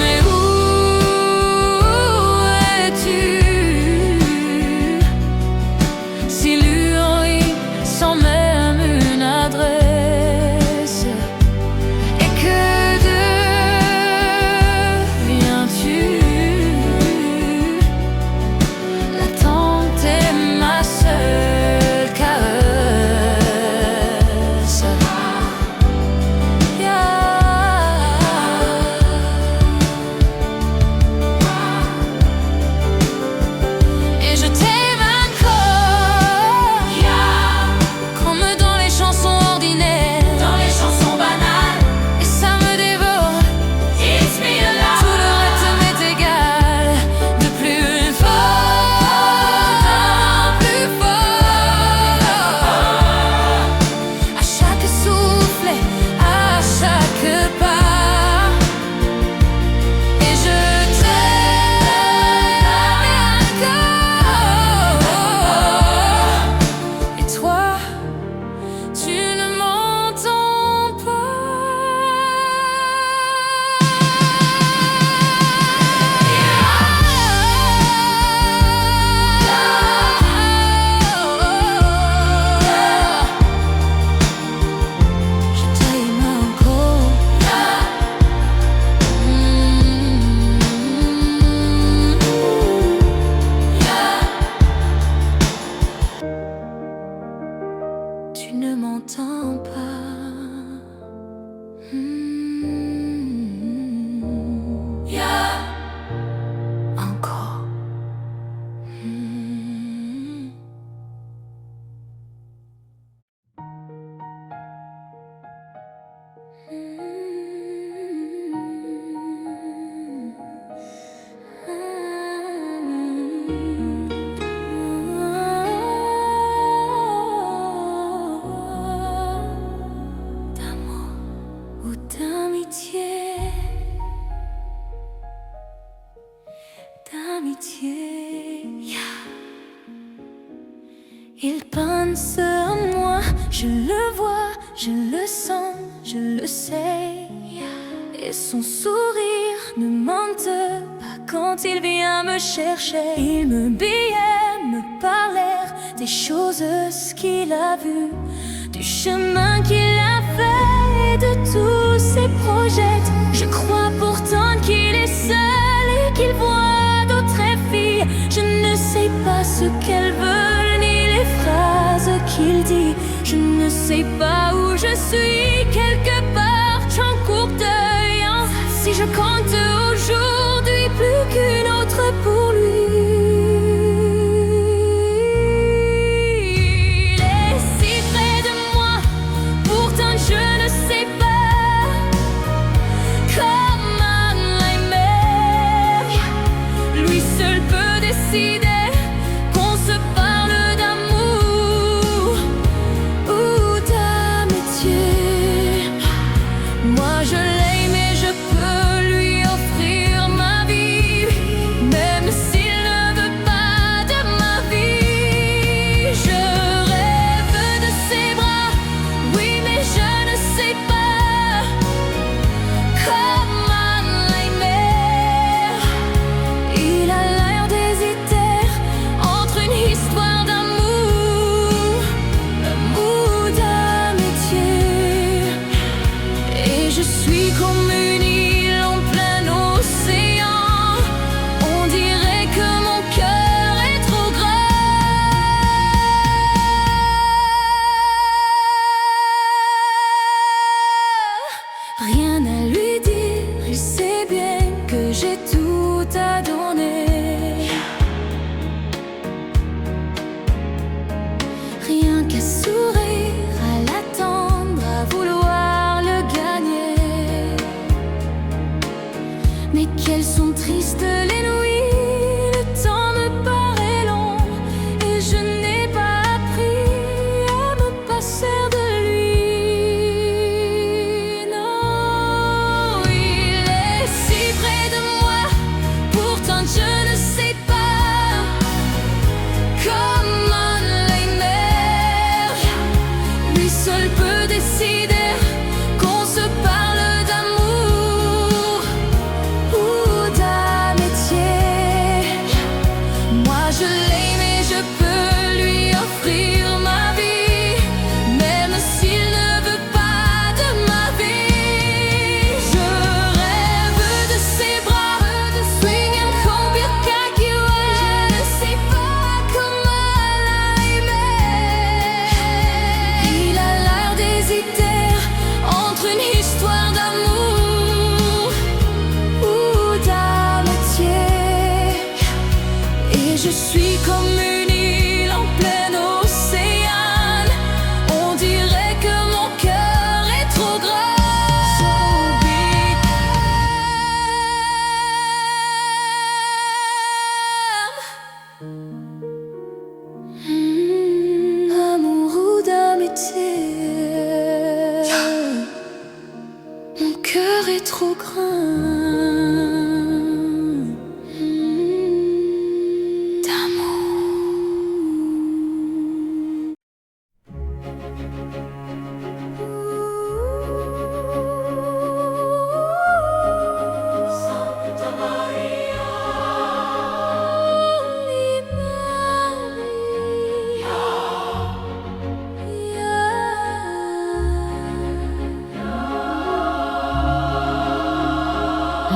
Mais où es-tu? Si l'urine sans même une adresse. Et que deviens-tu? L'attente est ma seule caresse. Et je t'aime encore, comme dans les chansons ordinaires, dans les chansons banales. Et ça me dévore, tout le reste m'est égal. De plus fort, plus fort. À chaque souffle, à chaque pas. Et je t'aime encore. Et toi, tu ne m'entends Je t'aime encore. Tu ne m'entends pas. Encore. D'amour ou d'amitié, Il pense à moi, je le vois, je le sens, je le sais. Et son sourire ne mente pas quand il vient me chercher. Il me billet, me parlèrent des choses qu'il a vues, du chemin qu'il a fait et de tous ses projets. Je crois pourtant qu'il est seul et qu'il voit d'autres filles. Je ne sais pas ce qu'elles veulent ni les phrases qu'il dit. Je ne sais pas où je suis, quelque part en cours d'œil. Si je compte aujourd'hui plus qu'une autre pour lui. Il est si près de moi, pourtant je ne sais pas comment l'aimer. Lui seul peut décider qu'on se parle d'amour ou d'amitié. Moi je l'aime et je peux lui offrir ma vie, même tristes les nuits, le temps me paraît long et je n'ai pas appris à me passer de lui. Non, il est si près de moi, pourtant je ne sais pas comment l'aimer. Lui seul peut décider qu'on se parle d'amour ou d'amitié. Moi je l'aime et je peux lui offrir ma vie, même s'il ne veut pas de ma vie. Je rêve de ses bras, swinging comme Birkakiwa. Je ne sais pas comment l'aimer. Il a l'air d'hésiter entre une histoire d'amour ou d'amitié. Et je suis comme une île en plein océan. On dirait que mon cœur est trop grand. So big. Amour ou d'amitié, mon cœur est trop grand.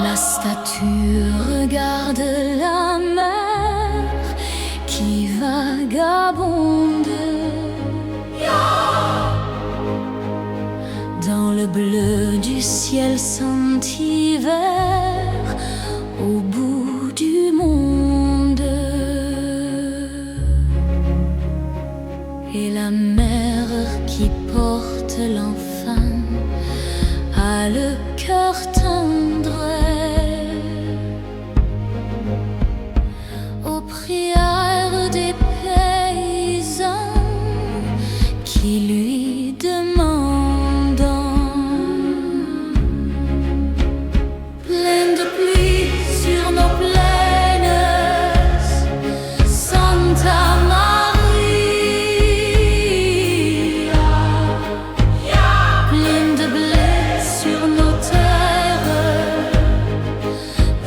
La statue regarde la mer qui vagabonde dans le bleu du ciel sans hiver au bout du monde. Et la mer qui porte l'enfant a le cœur tendre aux prières des paysans qui lui demandent, plein de pluie sur nos plaines, Santa Maria, plein de blé sur nos terres,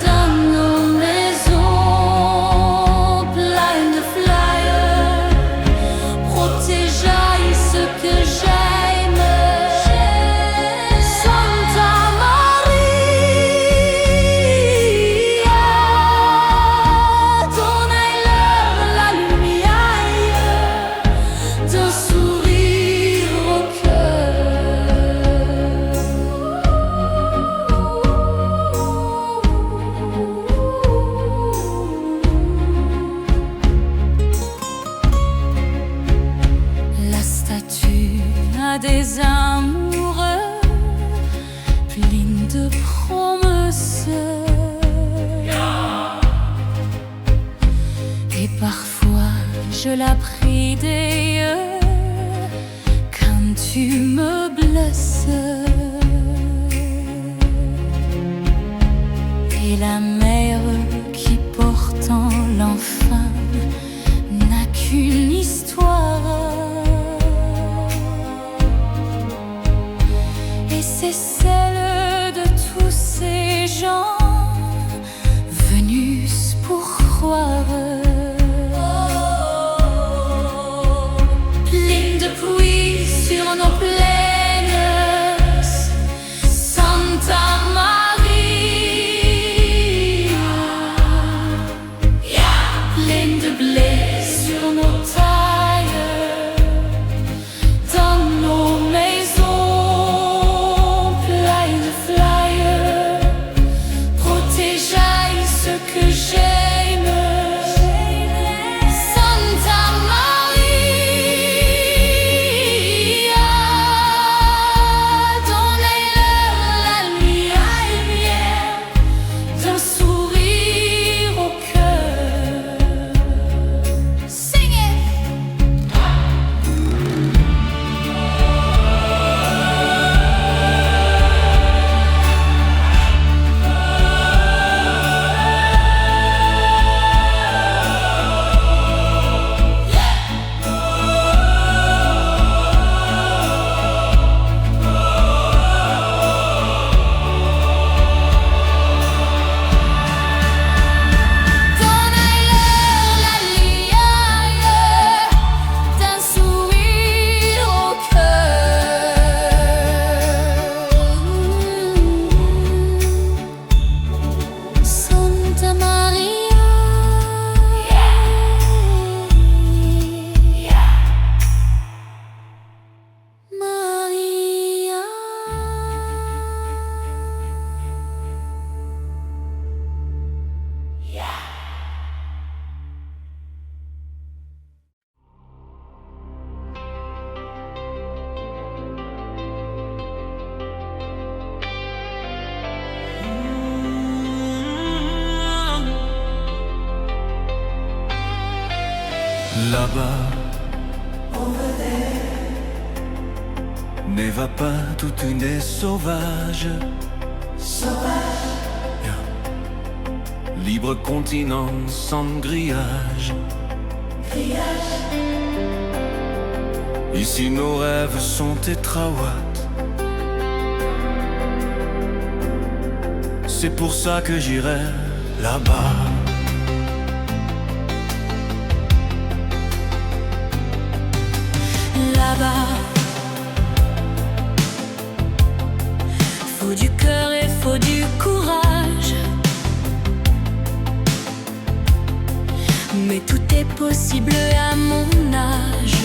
dans nos maisons, plein de flyers, protégeaille ce que j'aime. Santa Maria, donnez-leur la lumière d'un sourire au cœur. La statue a des amoureux pleins de promesses. Et parfois je la prie des yeux quand tu me blesses. Et la mère qui porte en l'enfant n'a qu'une histoire. Et c'est celle de tous ces gens venus pour croire. Plein de pluie sur nos plaines, Santa Maria. là-bas. Ne va pas toute une des sauvages. Yeah. Libre continent sans grillage. Ici nos rêves sont tétrawatts. C'est pour ça que j'irai là-bas. Là-bas, faut du cœur et faut du courage. Mais tout est possible à mon âge.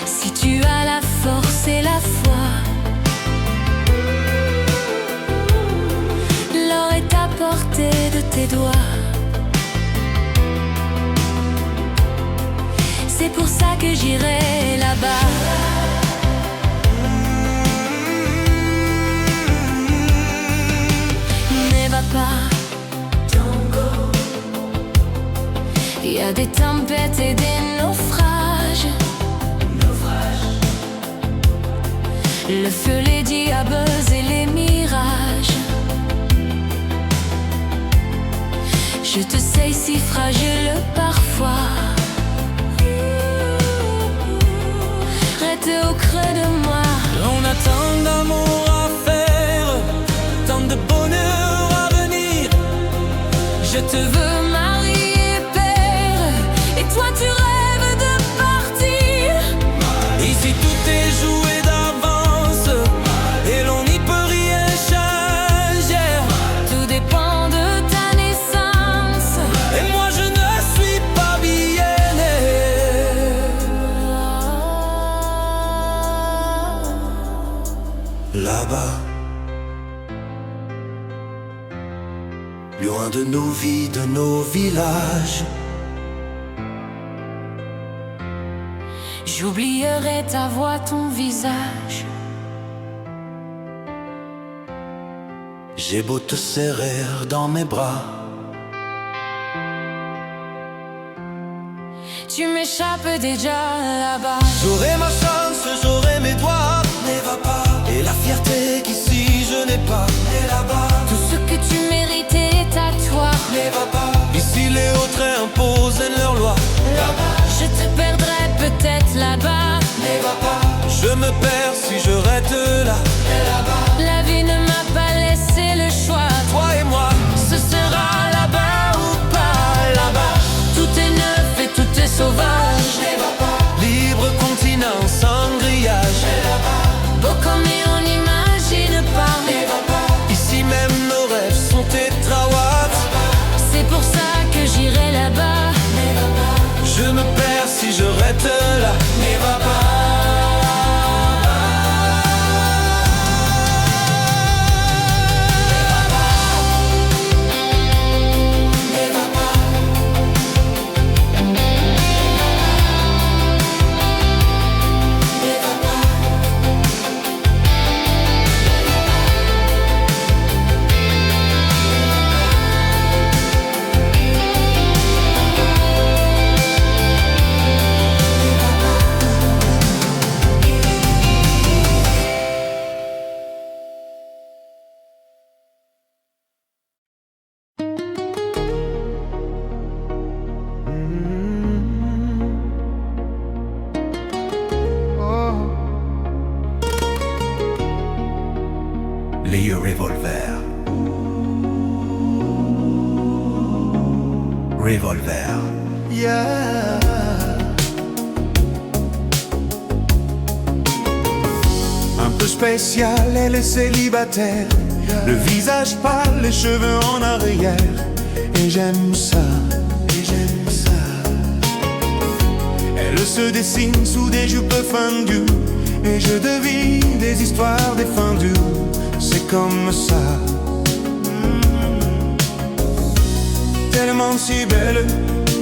Si tu as la force et la foi, l'or est à portée de tes doigts. C'est pour ça que j'irai là-bas. Ne va pas, don't go. Il y a des tempêtes et des naufrages. Le feu, les diables et les mirages. Je te sais si fragile parfois. Reste au creux de moi. On a tant d'amour à faire, tant de bonheur à venir. Je te veux marier, père, et toi tu rêves de partir. Ici tout est joué d'avance, et l'on n'y peut rien changer. Tout dépend de ta naissance. Et moi je ne suis pas bien né. Là-bas, loin de nos vies, de nos villages. J'oublierai ta voix, ton visage. J'ai beau te serrer dans mes bras, Tu m'échappes déjà là-bas. j'aurai ma chance, j'aurai mes doigts. Ne va pas. Et la fierté qu'ici je n'ai pas. Et là-bas, Tout ce que tu mérites est à toi. ne va pas. Ici les hauts trains imposent leurs lois. Là-bas, Je te perdrai peut-être là-bas. ne va pas. Je me perds si je reste là. Et là-bas, La vie ne m'a pas laissé le choix. toi et moi, Ce sera là-bas ou pas là-bas. Tout est neuf et tout est sauvage. ne va pas. Libre continent sans grillage. Et là-bas, Beau comme on n'imagine pas. ne va pas. Ici même nos rêves sont tétrawatts. C'est pour ça que j'irai là-bas. Je me perds si je reste là. Ne va pas. Les revolver. Revolver. Yeah. Un peu spécial, elle est célibataire. Le visage pâle, les cheveux en arrière. Et j'aime ça. Et j'aime ça. Elle se dessine sous des jupes fendues. Et je devine des histoires défendues. C'est comme ça. Tellement si belle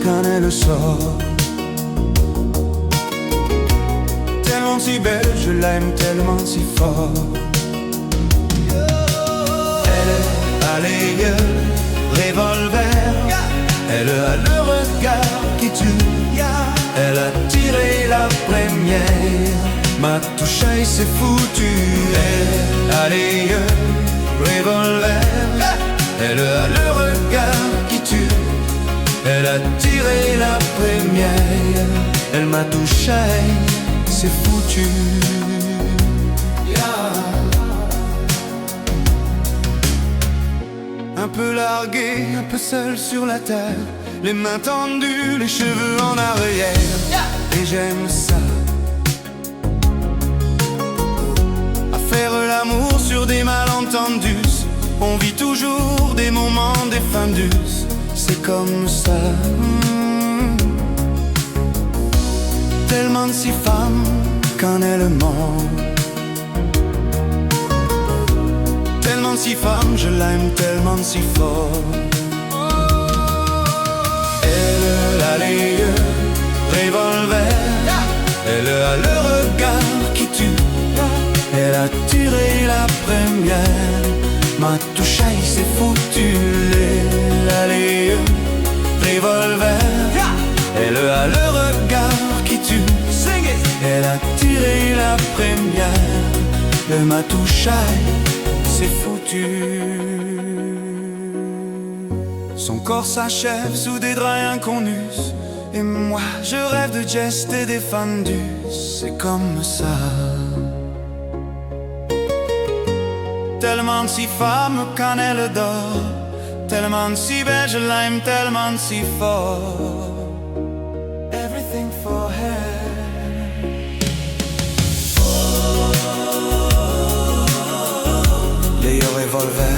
quand elle sort. Tellement si belle, je l'aime tellement si fort. Elle est balayeur, revolver. Elle a le regard qui tue. Elle a tiré la première, m'a touché, c'est foutu. Elle a les yeux revolver, elle a le regard qui tue. Elle a tiré la première, elle m'a touché, c'est foutu. Un peu largué, un peu seul sur la terre, les mains tendues, les cheveux en arrière. Et j'aime ça, à faire l'amour sur des malentendus. On vit toujours des moments défendus, c'est comme ça. Tellement de si femmes quand elles mentent, tellement de si femmes, je l'aime tellement si fort. Elle a les yeux revolver, elle a le regard qui tue. Elle a tiré la première, m'a touché, c'est foutu. Elle a les yeux revolver, elle a le regard qui tue. Elle a tiré la première, elle m'a touché, c'est foutu. Son corps s'achève sous des draps inconnus, et moi je rêve de gestes défendus. C'est comme ça. Tellement de si femme quand elle dort, tellement de si belle, je l'aime tellement de si fort. Everything for her. Les yeux revolver,